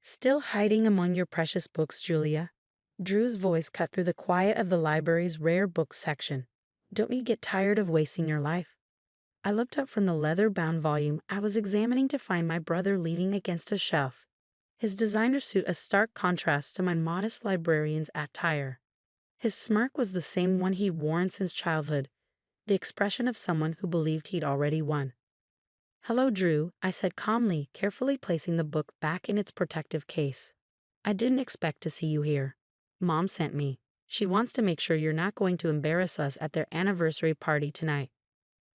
Still hiding among your precious books, Julia? Drew's voice cut through the quiet of the library's rare books section. Don't you get tired of wasting your life? I looked up from the leather-bound volume I was examining to find my brother leaning against a shelf, his designer suit a stark contrast to my modest librarian's attire. His smirk was the same one he'd worn since childhood, the expression of someone who believed he'd already won. "Hello, Drew," I said calmly, carefully placing the book back in its protective case. "I didn't expect to see you here. Mom sent me. She wants to make sure you're not going to embarrass us at their anniversary party tonight."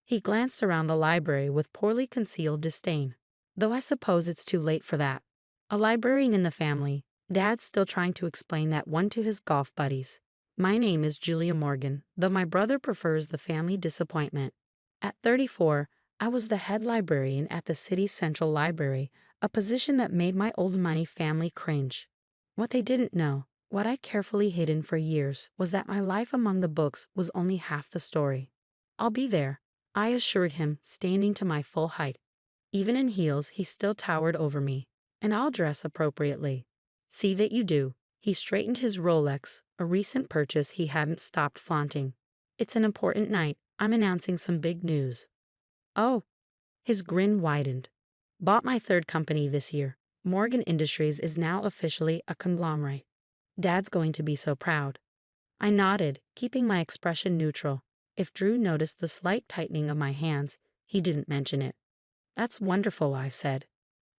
He glanced around the library with poorly concealed disdain. "Though I suppose it's too late for that. A librarian in the family, Dad's still trying to explain that one to his golf buddies. My name is Julia Morgan, though my brother prefers the family disappointment. At 34, I was the head librarian at the city's central library, a position that made my old money family cringe. What they didn't know, what I'd carefully hidden for years, was that my life among the books was only half the story. I'll be there," I assured him, standing to my full height. Even in heels, he still towered over me. "And I'll dress appropriately." "See that you do." He straightened his Rolex, a recent purchase he hadn't stopped flaunting. "It's an important night. I'm announcing some big news." "Oh." His grin widened. "Bought my third company this year. Morgan Industries is now officially a conglomerate. Dad's going to be so proud." I nodded, keeping my expression neutral. If Drew noticed the slight tightening of my hands, he didn't mention it. "That's wonderful," I said.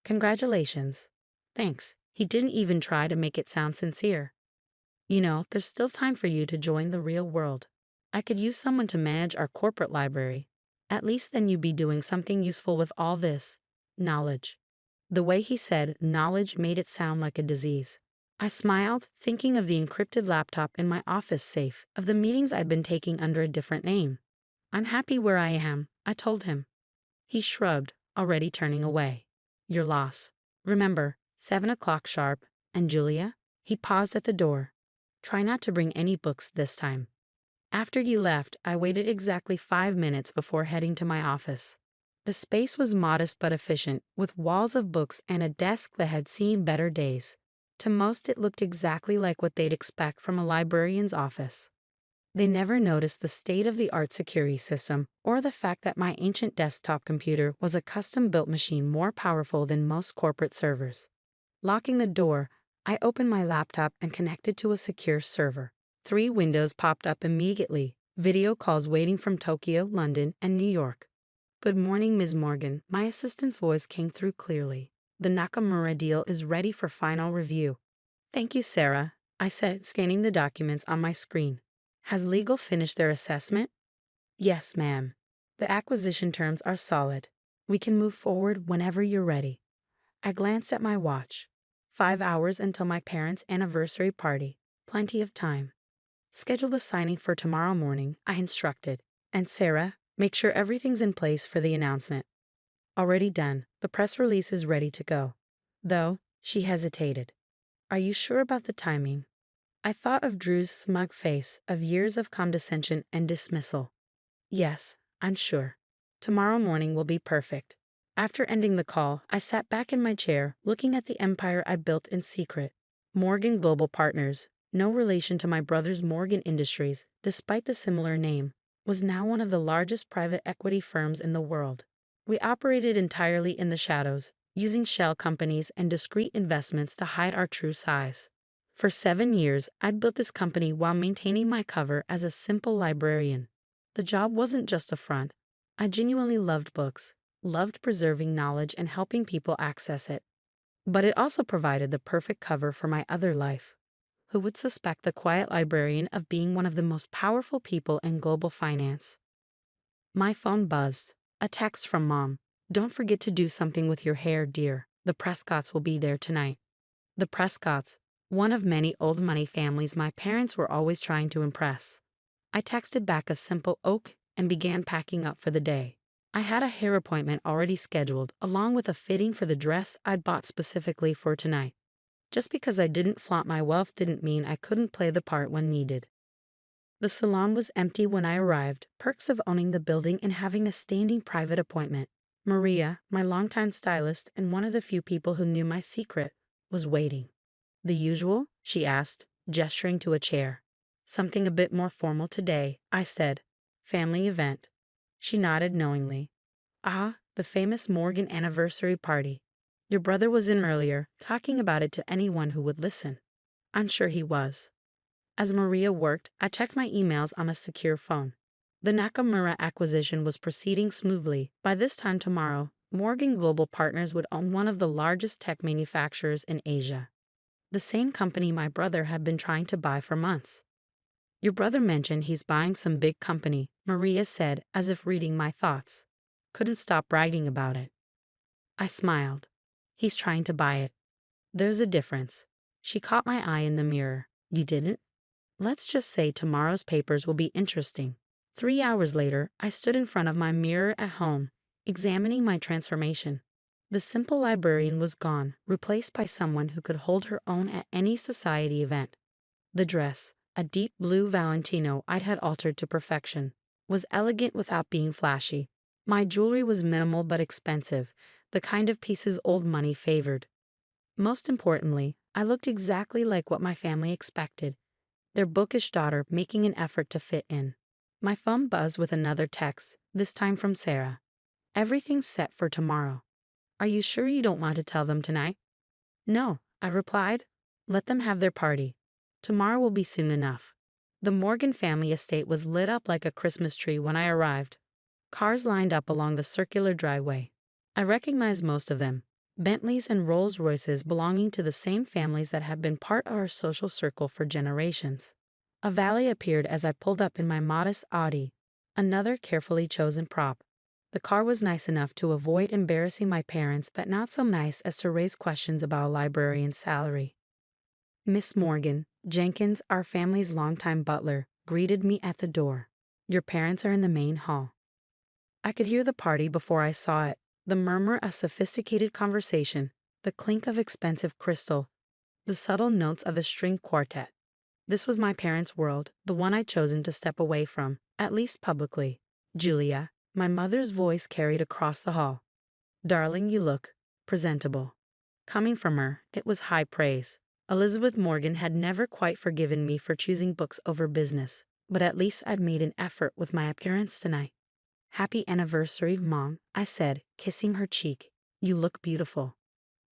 "Congratulations." "Thanks." He didn't even try to make it sound sincere. "You know, there's still time for you to join the real world. I could use someone to manage our corporate library. At least then you'd be doing something useful with all this knowledge." The way he said knowledge made it sound like a disease. I smiled, thinking of the encrypted laptop in my office safe, of the meetings I'd been taking under a different name. "I'm happy where I am," I told him. He shrugged, already turning away. "Your loss. Remember, 7 o'clock sharp. And Julia?" He paused at the door. "Try not to bring any books this time." After you left, I waited exactly 5 minutes before heading to my office. The space was modest but efficient, with walls of books and a desk that had seen better days. To most, it looked exactly like what they'd expect from a librarian's office. They never noticed the state-of-the-art security system or the fact that my ancient desktop computer was a custom-built machine more powerful than most corporate servers. Locking the door, I opened my laptop and connected to a secure server. 3 windows popped up immediately, video calls waiting from Tokyo, London, and New York. "Good morning, Ms. Morgan." My assistant's voice came through clearly. "The Nakamura deal is ready for final review." "Thank you, Sarah," I said, scanning the documents on my screen. "Has legal finished their assessment?" "Yes, ma'am. The acquisition terms are solid. We can move forward whenever you're ready." I glanced at my watch. 5 hours until my parents' anniversary party. Plenty of time. "Schedule the signing for tomorrow morning," I instructed. "And Sarah, make sure everything's in place for the announcement." "Already done. The press release is ready to go." Though, she hesitated. "Are you sure about the timing?" I thought of Drew's smug face, of years of condescension and dismissal. "Yes, I'm sure. Tomorrow morning will be perfect." After ending the call, I sat back in my chair, looking at the empire I built in secret. Morgan Global Partners, no relation to my brother's Morgan Industries, despite the similar name, was now one of the largest private equity firms in the world. We operated entirely in the shadows, using shell companies and discrete investments to hide our true size. For 7 years, I'd built this company while maintaining my cover as a simple librarian. The job wasn't just a front. I genuinely loved books, loved preserving knowledge and helping people access it. But it also provided the perfect cover for my other life. Who would suspect the quiet librarian of being one of the most powerful people in global finance? My phone buzzed. A text from Mom. "Don't forget to do something with your hair, dear. The Prescotts will be there tonight." The Prescotts, one of many old money families my parents were always trying to impress. I texted back a simple "ok" and began packing up for the day. I had a hair appointment already scheduled, along with a fitting for the dress I'd bought specifically for tonight. Just because I didn't flaunt my wealth didn't mean I couldn't play the part when needed. The salon was empty when I arrived, perks of owning the building and having a standing private appointment. Maria, my longtime stylist and one of the few people who knew my secret, was waiting. The usual? She asked, gesturing to a chair. Something a bit more formal today, I said. Family event. She nodded knowingly. Ah, the famous Morgan anniversary party. Your brother was in earlier, talking about it to anyone who would listen. I'm sure he was. As Maria worked, I checked my emails on a secure phone. The Nakamura acquisition was proceeding smoothly. By this time tomorrow, Morgan Global Partners would own one of the largest tech manufacturers in Asia. The same company my brother had been trying to buy for months. Your brother mentioned he's buying some big company, Maria said, as if reading my thoughts. Couldn't stop bragging about it. I smiled. He's trying to buy it. There's a difference. She caught my eye in the mirror. You didn't? Let's just say tomorrow's papers will be interesting. 3 hours later, I stood in front of my mirror at home, examining my transformation. The simple librarian was gone, replaced by someone who could hold her own at any society event. The dress, a deep blue Valentino I'd had altered to perfection, was elegant without being flashy. My jewelry was minimal but expensive, the kind of pieces old money favored. Most importantly, I looked exactly like what my family expected, their bookish daughter making an effort to fit in. My phone buzzed with another text, this time from Sarah. Everything's set for tomorrow. Are you sure you don't want to tell them tonight? No, I replied. Let them have their party. Tomorrow will be soon enough. The Morgan family estate was lit up like a Christmas tree when I arrived. Cars lined up along the circular driveway. I recognized most of them. Bentleys and Rolls-Royces belonging to the same families that had been part of our social circle for generations. A valet appeared as I pulled up in my modest Audi, another carefully chosen prop. The car was nice enough to avoid embarrassing my parents, but not so nice as to raise questions about a librarian's salary. Miss Morgan, Jenkins, our family's longtime butler, greeted me at the door. Your parents are in the main hall. I could hear the party before I saw it, the murmur of sophisticated conversation, the clink of expensive crystal, the subtle notes of a string quartet. This was my parents' world, the one I'd chosen to step away from, at least publicly. Julia, my mother's voice carried across the hall. Darling, you look presentable. Coming from her, it was high praise. Elizabeth Morgan had never quite forgiven me for choosing books over business, but at least I'd made an effort with my appearance tonight. Happy anniversary, Mom, I said, kissing her cheek. You look beautiful.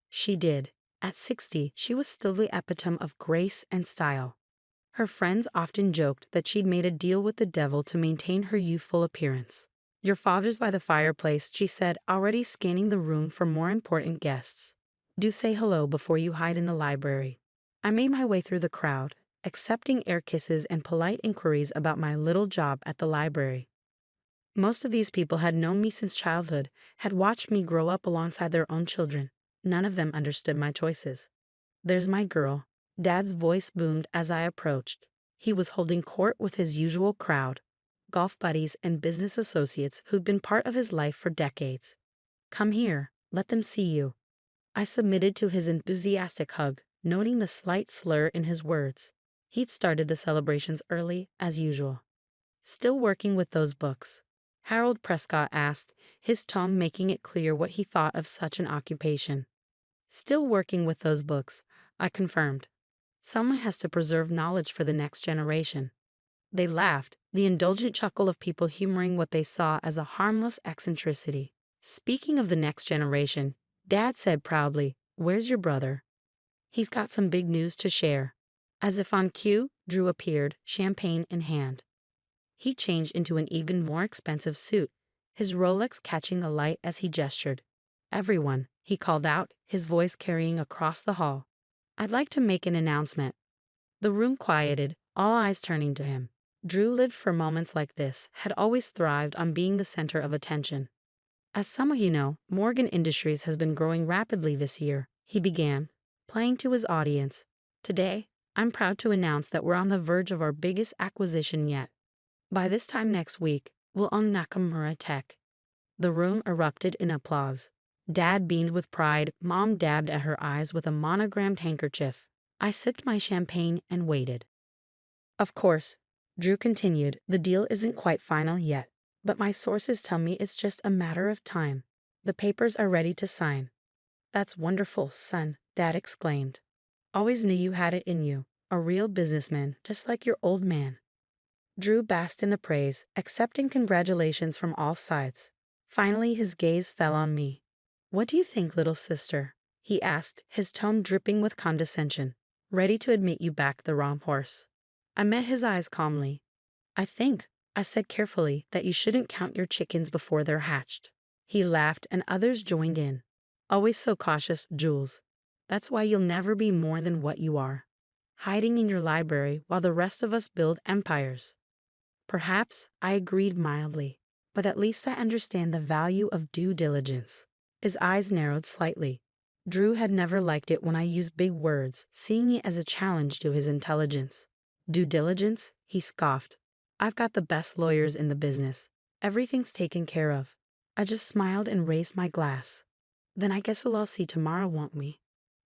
She did. At 60, she was still the epitome of grace and style. Her friends often joked that she'd made a deal with the devil to maintain her youthful appearance. Your father's by the fireplace, she said, already scanning the room for more important guests. Do say hello before you hide in the library. I made my way through the crowd, accepting air kisses and polite inquiries about my little job at the library. Most of these people had known me since childhood, had watched me grow up alongside their own children. None of them understood my choices. There's my girl. Dad's voice boomed as I approached. He was holding court with his usual crowd, golf buddies and business associates who'd been part of his life for decades. Come here, let them see you. I submitted to his enthusiastic hug, noting the slight slur in his words. He'd started the celebrations early, as usual. Still working with those books? Harold Prescott asked, his tone making it clear what he thought of such an occupation. Still working with those books, I confirmed. Someone has to preserve knowledge for the next generation. They laughed, the indulgent chuckle of people humoring what they saw as a harmless eccentricity. Speaking of the next generation, Dad said proudly, "Where's your brother? He's got some big news to share." As if on cue, Drew appeared, champagne in hand. He changed into an even more expensive suit, his Rolex catching the light as he gestured. Everyone, he called out, his voice carrying across the hall. I'd like to make an announcement. The room quieted, all eyes turning to him. Drew lived for moments like this, had always thrived on being the center of attention. As some of you know, Morgan Industries has been growing rapidly this year, he began, playing to his audience. Today, I'm proud to announce that we're on the verge of our biggest acquisition yet. By this time next week, we'll own Nakamura Tech. The room erupted in applause. Dad beamed with pride, Mom dabbed at her eyes with a monogrammed handkerchief. I sipped my champagne and waited. Of course, Drew continued, the deal isn't quite final yet, but my sources tell me it's just a matter of time. The papers are ready to sign. That's wonderful, son, Dad exclaimed. Always knew you had it in you. A real businessman, just like your old man. Drew basked in the praise, accepting congratulations from all sides. Finally, his gaze fell on me. What do you think, little sister? He asked, his tone dripping with condescension. Ready to admit you backed the wrong horse. I met his eyes calmly. I think, I said carefully, that you shouldn't count your chickens before they're hatched. He laughed and others joined in. Always so cautious, Jules. That's why you'll never be more than what you are. Hiding in your library while the rest of us build empires. Perhaps, I agreed mildly, but at least I understand the value of due diligence. His eyes narrowed slightly. Drew had never liked it when I used big words, seeing it as a challenge to his intelligence. Due diligence? He scoffed. I've got the best lawyers in the business. Everything's taken care of. I just smiled and raised my glass. Then I guess we'll all see tomorrow, won't we?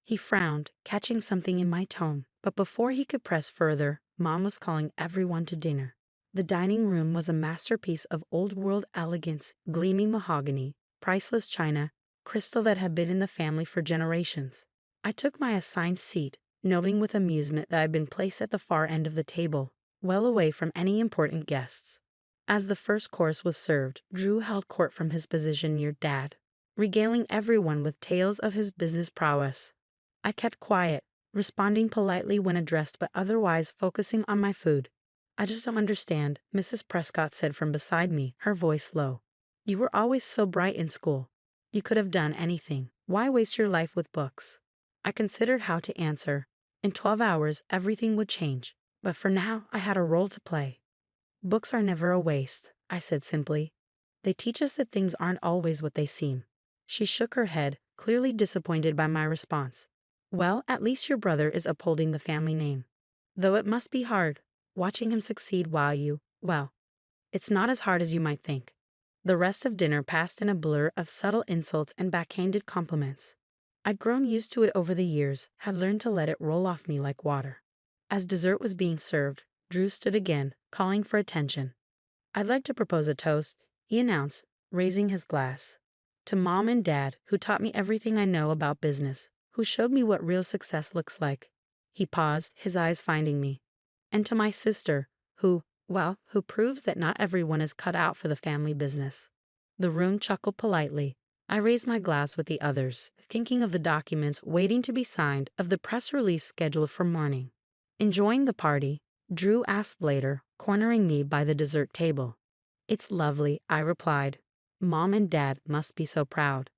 He frowned, catching something in my tone, but before he could press further, Mom was calling everyone to dinner. The dining room was a masterpiece of old-world elegance, gleaming mahogany, priceless china, crystal that had been in the family for generations. I took my assigned seat, noting with amusement that I'd been placed at the far end of the table, well away from any important guests. As the first course was served, Drew held court from his position near Dad, regaling everyone with tales of his business prowess. I kept quiet, responding politely when addressed but otherwise focusing on my food. I just don't understand, Mrs. Prescott said from beside me, her voice low. You were always so bright in school. You could have done anything. Why waste your life with books? I considered how to answer. In 12 hours, everything would change. But for now, I had a role to play. Books are never a waste, I said simply. They teach us that things aren't always what they seem. She shook her head, clearly disappointed by my response. Well, at least your brother is upholding the family name. Though it must be hard, watching him succeed while well, it's not as hard as you might think. The rest of dinner passed in a blur of subtle insults and backhanded compliments. I'd grown used to it over the years, had learned to let it roll off me like water. As dessert was being served, Drew stood again, calling for attention. I'd like to propose a toast, he announced, raising his glass. To Mom and Dad, who taught me everything I know about business, who showed me what real success looks like. He paused, his eyes finding me. And to my sister, who proves that not everyone is cut out for the family business. The room chuckled politely. I raised my glass with the others, thinking of the documents waiting to be signed, of the press release scheduled for morning. Enjoying the party, Drew asked later, cornering me by the dessert table. It's lovely, I replied. Mom and Dad must be so proud.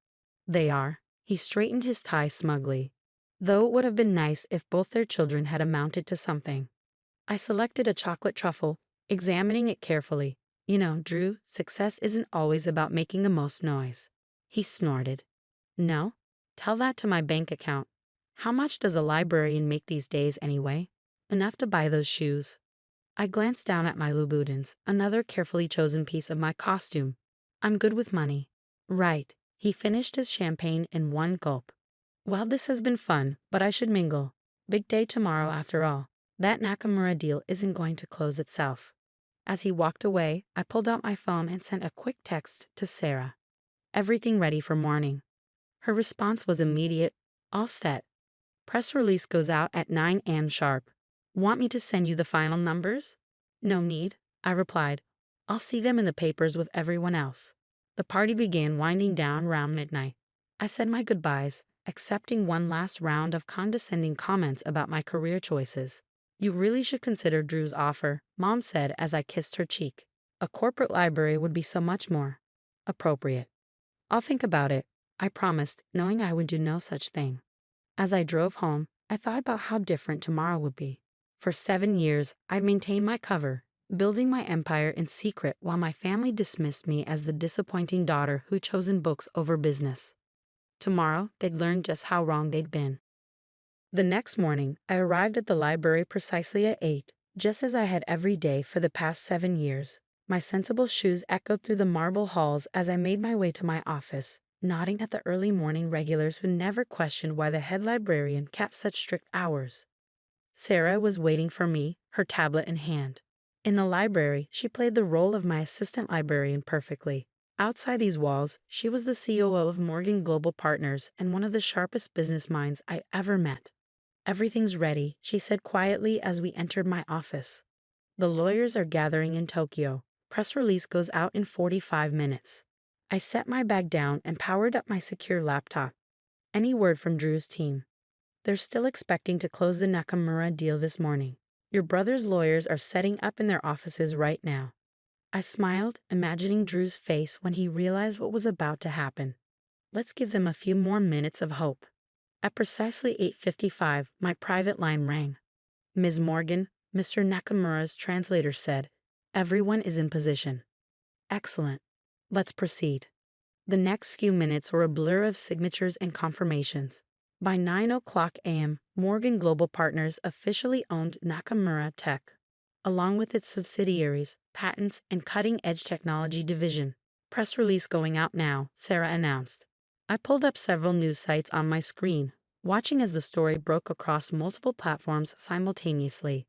They are. He straightened his tie smugly. Though it would have been nice if both their children had amounted to something. I selected a chocolate truffle, examining it carefully. You know, Drew, success isn't always about making the most noise. He snorted. No? Tell that to my bank account. How much does a librarian make these days anyway? Enough to buy those shoes. I glanced down at my Louboutins, another carefully chosen piece of my costume. I'm good with money. Right. He finished his champagne in one gulp. Well, this has been fun, but I should mingle. Big day tomorrow after all. That Nakamura deal isn't going to close itself. As he walked away, I pulled out my phone and sent a quick text to Sarah. Everything ready for morning. Her response was immediate. All set. Press release goes out at 9 a.m. sharp. Want me to send you the final numbers? No need, I replied. I'll see them in the papers with everyone else. The party began winding down around midnight. I said my goodbyes, accepting one last round of condescending comments about my career choices. You really should consider Drew's offer, Mom said as I kissed her cheek. A corporate library would be so much more appropriate. I'll think about it, I promised, knowing I would do no such thing. As I drove home, I thought about how different tomorrow would be. For 7 years, I'd maintained my cover, building my empire in secret while my family dismissed me as the disappointing daughter who'd chosen books over business. Tomorrow, they'd learn just how wrong they'd been. The next morning, I arrived at the library precisely at 8, just as I had every day for the past 7 years. My sensible shoes echoed through the marble halls as I made my way to my office, nodding at the early morning regulars who never questioned why the head librarian kept such strict hours. Sarah was waiting for me, her tablet in hand. In the library, she played the role of my assistant librarian perfectly. Outside these walls, she was the COO of Morgan Global Partners and one of the sharpest business minds I ever met. "Everything's ready," she said quietly as we entered my office. "The lawyers are gathering in Tokyo. Press release goes out in 45 minutes." I set my bag down and powered up my secure laptop. "Any word from Drew's team?" "They're still expecting to close the Nakamura deal this morning. Your brother's lawyers are setting up in their offices right now." I smiled, imagining Drew's face when he realized what was about to happen. Let's give them a few more minutes of hope. At precisely 8:55, my private line rang. "Ms. Morgan," Mr. Nakamura's translator said, "everyone is in position." "Excellent. Let's proceed." The next few minutes were a blur of signatures and confirmations. By 9 o'clock a.m., Morgan Global Partners officially owned Nakamura Tech, along with its subsidiaries, patents, and cutting-edge technology division. "Press release going out now," Sarah announced. I pulled up several news sites on my screen, watching as the story broke across multiple platforms simultaneously.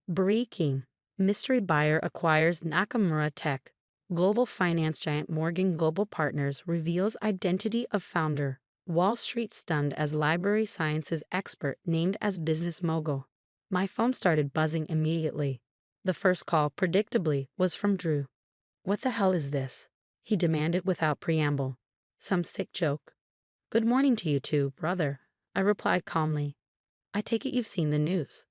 Breaking: mystery buyer acquires Nakamura Tech. Global finance giant Morgan Global Partners reveals identity of founder. Wall Street stunned as library sciences expert named as business mogul. My phone started buzzing immediately. The first call, predictably, was from Drew. "What the hell is this?" he demanded without preamble. "Some sick joke?" "Good morning to you too, brother," I replied calmly. "I take it you've seen the news."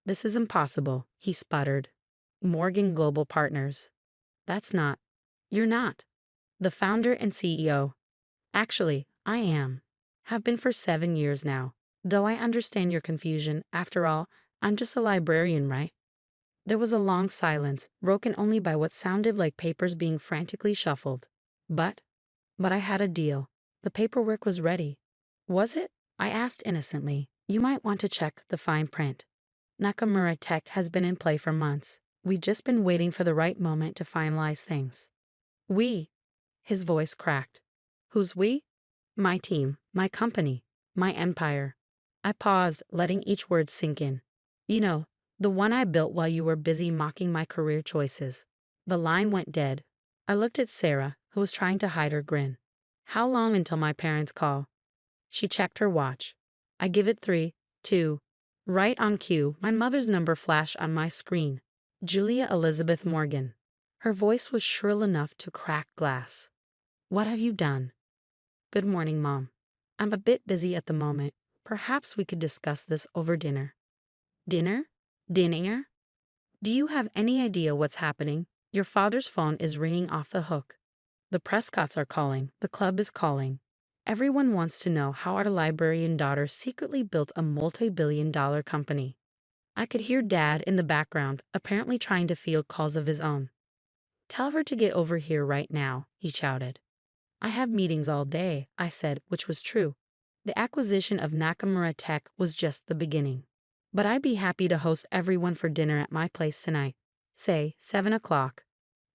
"This is impossible," he sputtered. "Morgan Global Partners. That's not. You're not. The founder and CEO. Actually, I am. Have been for 7 years now. Though I understand your confusion, after all, I'm just a librarian, right?" There was a long silence, broken only by what sounded like papers being frantically shuffled. But I had a deal. The paperwork was ready. "Was it?" I asked innocently. "You might want to check the fine print. Nakamura Tech has been in play for months. We've just been waiting for the right moment to finalize things." "We?" His voice cracked. "Who's we?" "My team, my company, my empire." I paused, letting each word sink in. "You know, the one I built while you were busy mocking my career choices." The line went dead. I looked at Sarah, who was trying to hide her grin. "How long until my parents call?" She checked her watch. "I give it 3, 2. Right on cue, my mother's number flashed on my screen. Julia Elizabeth Morgan. Her voice was shrill enough to crack glass. "What have you done?" "Good morning, Mom. I'm a bit busy at the moment. Perhaps we could discuss this over dinner." "Dinner? Dinner? Do you have any idea what's happening? Your father's phone is ringing off the hook. The Prescotts are calling. The club is calling. Everyone wants to know how our librarian daughter secretly built a multi-billion-dollar company." I could hear Dad in the background, apparently trying to field calls of his own. "Tell her to get over here right now," he shouted. "I have meetings all day," I said, which was true. The acquisition of Nakamura Tech was just the beginning. "But I'd be happy to host everyone for dinner at my place tonight. Say, 7 o'clock.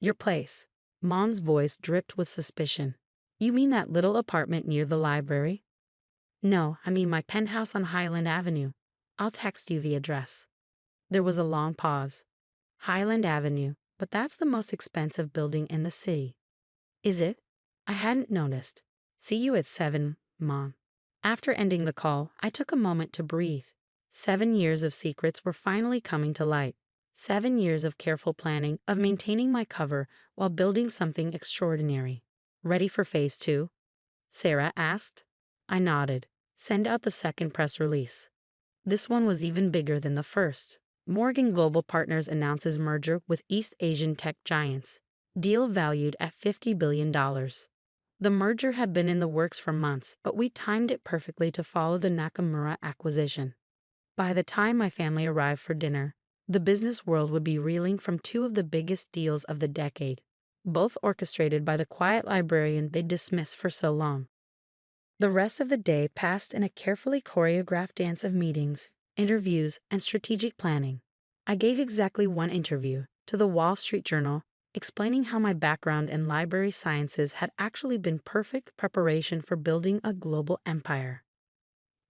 "Your place?" Mom's voice dripped with suspicion. "You mean that little apartment near the library?" "No, I mean my penthouse on Highland Avenue. I'll text you the address." There was a long pause. "Highland Avenue, but that's the most expensive building in the city." "Is it? I hadn't noticed. See you at 7, Mom." After ending the call, I took a moment to breathe. 7 years of secrets were finally coming to light. 7 years of careful planning, of maintaining my cover while building something extraordinary. "Ready for phase 2? Sarah asked. I nodded. "Send out the second press release." This one was even bigger than the first. Morgan Global Partners announces merger with East Asian tech giants. Deal valued at $50 billion. The merger had been in the works for months, but we timed it perfectly to follow the Nakamura acquisition. By the time my family arrived for dinner, the business world would be reeling from 2 of the biggest deals of the decade, both orchestrated by the quiet librarian they'd dismissed for so long. The rest of the day passed in a carefully choreographed dance of meetings, interviews, and strategic planning. I gave exactly 1 interview to the Wall Street Journal, explaining how my background in library sciences had actually been perfect preparation for building a global empire.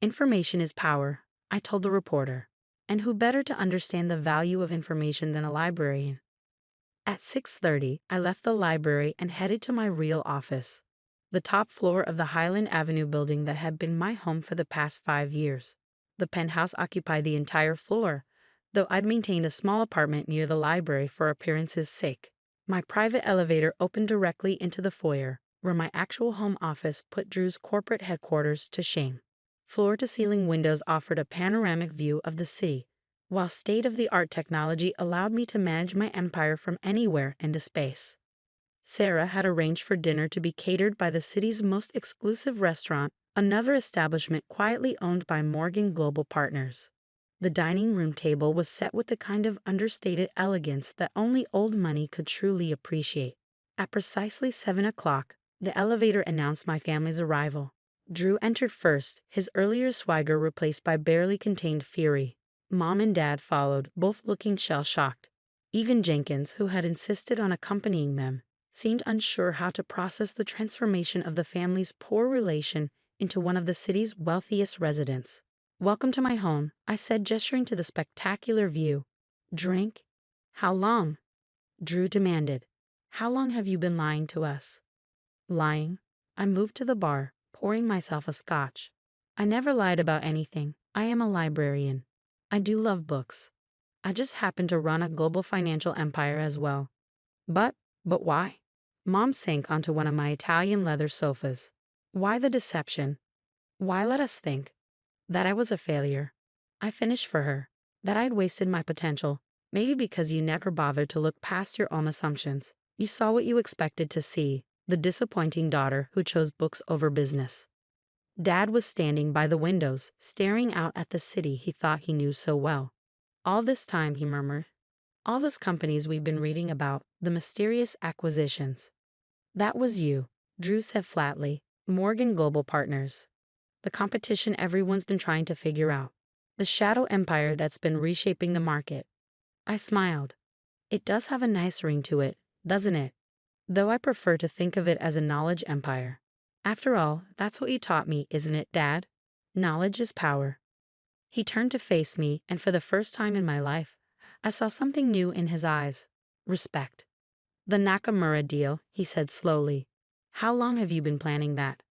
"Information is power," I told the reporter, "and who better to understand the value of information than a librarian?" At 6:30, I left the library and headed to my real office, the top floor of the Highland Avenue building that had been my home for the past 5 years. The penthouse occupied the entire floor, though I'd maintained a small apartment near the library for appearance's sake. My private elevator opened directly into the foyer, where my actual home office put Drew's corporate headquarters to shame. Floor-to-ceiling windows offered a panoramic view of the city, while state-of-the-art technology allowed me to manage my empire from anywhere into space. Sarah had arranged for dinner to be catered by the city's most exclusive restaurant, another establishment quietly owned by Morgan Global Partners. The dining room table was set with the kind of understated elegance that only old money could truly appreciate. At precisely 7 o'clock, the elevator announced my family's arrival. Drew entered first, his earlier swagger replaced by barely contained fury. Mom and Dad followed, both looking shell-shocked. Even Jenkins, who had insisted on accompanying them, seemed unsure how to process the transformation of the family's poor relation into one of the city's wealthiest residents. "Welcome to my home," I said, gesturing to the spectacular view. "Drink?" "How long?" Drew demanded. "How long have you been lying to us?" "Lying?" I moved to the bar, pouring myself a scotch. "I never lied about anything. I am a librarian. I do love books. I just happen to run a global financial empire as well." But why?" Mom sank onto one of my Italian leather sofas. "Why the deception? Why let us think that I was a failure? I finished for her, that I'd wasted my potential, maybe because you never bothered to look past your own assumptions. You saw what you expected to see, the disappointing daughter who chose books over business." Dad was standing by the windows, staring out at the city he thought he knew so well. "All this time," he murmured. "All those companies we've been reading about, the mysterious acquisitions." "That was you," Drew said flatly. "Morgan Global Partners. The competition everyone's been trying to figure out. The shadow empire that's been reshaping the market." I smiled. "It does have a nice ring to it, doesn't it? Though I prefer to think of it as a knowledge empire. After all, that's what you taught me, isn't it, Dad? Knowledge is power." He turned to face me, and for the first time in my life, I saw something new in his eyes. Respect. "The Nakamura deal," he said slowly. "How long have you been planning that?"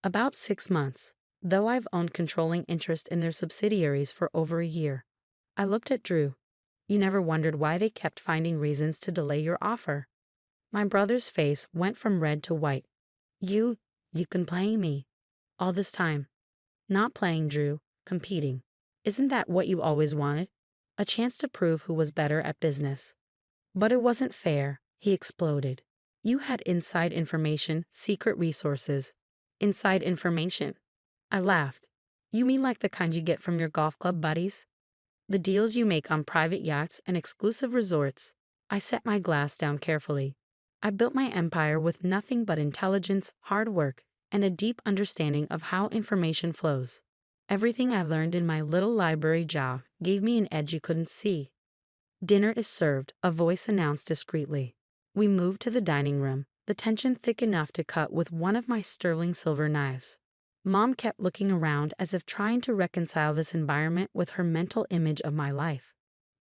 "About 6 months, though I've owned controlling interest in their subsidiaries for over a year." I looked at Drew. "You never wondered why they kept finding reasons to delay your offer?" My brother's face went from red to white. You've been playing me all this time." "Not playing, Drew, competing. Isn't that what you always wanted? A chance to prove who was better at business." "But it wasn't fair," he exploded. "You had inside information, secret resources." "Inside information?" I laughed. "You mean like the kind you get from your golf club buddies? The deals you make on private yachts and exclusive resorts?" I set my glass down carefully. "I built my empire with nothing but intelligence, hard work, and a deep understanding of how information flows. Everything I learned in my little library job gave me an edge you couldn't see." "Dinner is served," a voice announced discreetly. We moved to the dining room, the tension thick enough to cut with one of my sterling silver knives. Mom kept looking around as if trying to reconcile this environment with her mental image of my life.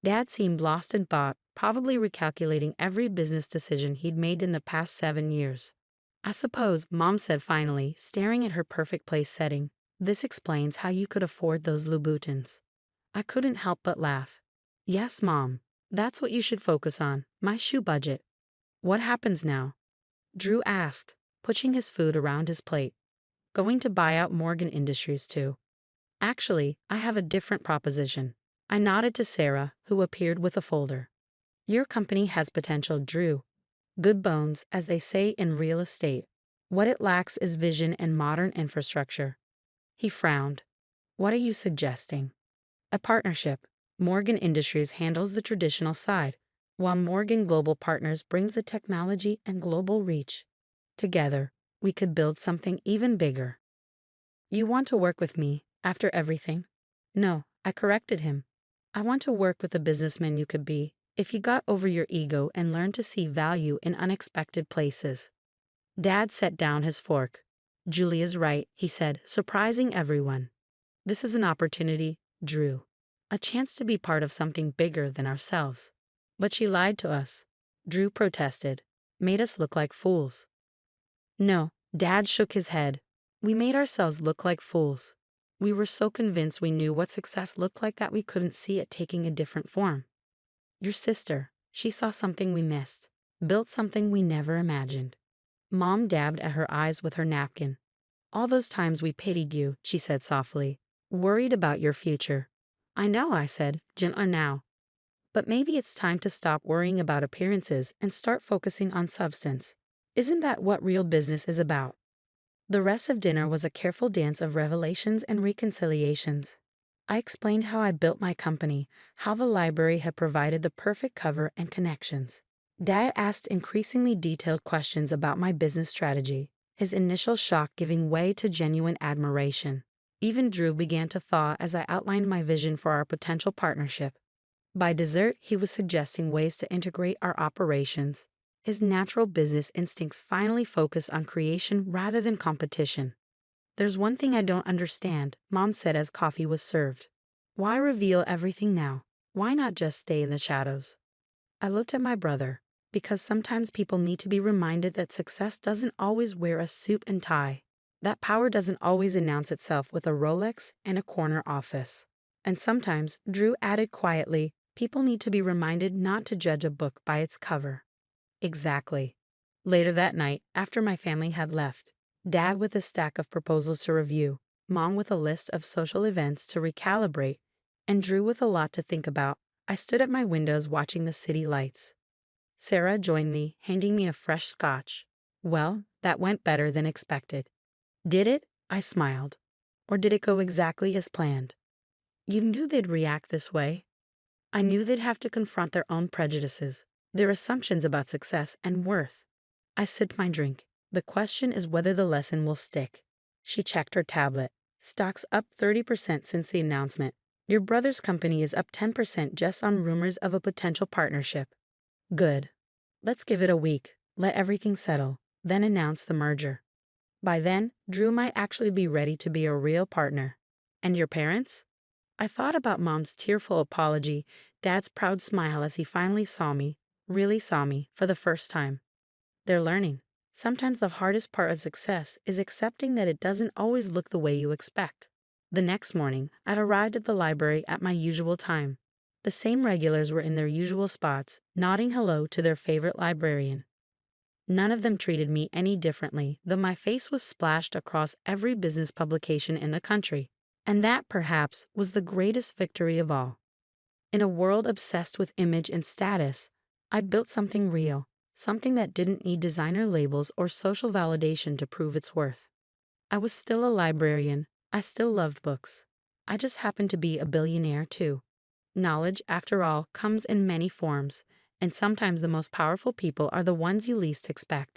Dad seemed lost in thought, probably recalculating every business decision he'd made in the past 7 years. "I suppose," Mom said finally, staring at her perfect place setting, "this explains how you could afford those Louboutins." I couldn't help but laugh. "Yes, Mom. That's what you should focus on, my shoe budget." "What happens now?" Drew asked, pushing his food around his plate. "Going to buy out Morgan Industries too." "Actually, I have a different proposition." I nodded to Sarah, who appeared with a folder. "Your company has potential, Drew. Good bones, as they say in real estate. What it lacks is vision and modern infrastructure." He frowned. "What are you suggesting?" "A partnership. Morgan Industries handles the traditional side, while Morgan Global Partners brings the technology and global reach. Together, we could build something even bigger." "You want to work with me, after everything?" "No," I corrected him. "I want to work with the businessman you could be, if you got over your ego and learned to see value in unexpected places." Dad set down his fork. "Julia's right," he said, surprising everyone. "This is an opportunity, Drew. A chance to be part of something bigger than ourselves." "But she lied to us." Drew protested. Made us look like fools. No, Dad shook his head. We made ourselves look like fools. We were so convinced we knew what success looked like that we couldn't see it taking a different form. Your sister, she saw something we missed, built something we never imagined. Mom dabbed at her eyes with her napkin. All those times we pitied you, she said softly, worried about your future. I know, I said, gentler now. But maybe it's time to stop worrying about appearances and start focusing on substance. Isn't that what real business is about? The rest of dinner was a careful dance of revelations and reconciliations. I explained how I built my company, how the library had provided the perfect cover and connections. Dad asked increasingly detailed questions about my business strategy, his initial shock giving way to genuine admiration. Even Drew began to thaw as I outlined my vision for our potential partnership. By dessert, he was suggesting ways to integrate our operations. His natural business instincts finally focused on creation rather than competition. There's one thing I don't understand, Mom said as coffee was served. Why reveal everything now? Why not just stay in the shadows? I looked at my brother. Because sometimes people need to be reminded that success doesn't always wear a suit and tie. That power doesn't always announce itself with a Rolex and a corner office. And sometimes, Drew added quietly, people need to be reminded not to judge a book by its cover. Exactly. Later that night, after my family had left, Dad with a stack of proposals to review, Mom with a list of social events to recalibrate, and Drew with a lot to think about, I stood at my windows watching the city lights. Sarah joined me, handing me a fresh scotch. Well, that went better than expected. Did it? I smiled. Or did it go exactly as planned? You knew they'd react this way. I knew they'd have to confront their own prejudices, their assumptions about success and worth. I sipped my drink. The question is whether the lesson will stick. She checked her tablet. Stocks up 30% since the announcement. Your brother's company is up 10% just on rumors of a potential partnership. Good. Let's give it a week, let everything settle, then announce the merger. By then, Drew might actually be ready to be a real partner. And your parents? I thought about Mom's tearful apology, Dad's proud smile as he finally saw me, really saw me, for the first time. They're learning. Sometimes the hardest part of success is accepting that it doesn't always look the way you expect. The next morning, I'd arrived at the library at my usual time. The same regulars were in their usual spots, nodding hello to their favorite librarian. None of them treated me any differently, though my face was splashed across every business publication in the country. And that, perhaps, was the greatest victory of all. In a world obsessed with image and status, I built something real, something that didn't need designer labels or social validation to prove its worth. I was still a librarian. I still loved books. I just happened to be a billionaire, too. Knowledge, after all, comes in many forms, and sometimes the most powerful people are the ones you least expect.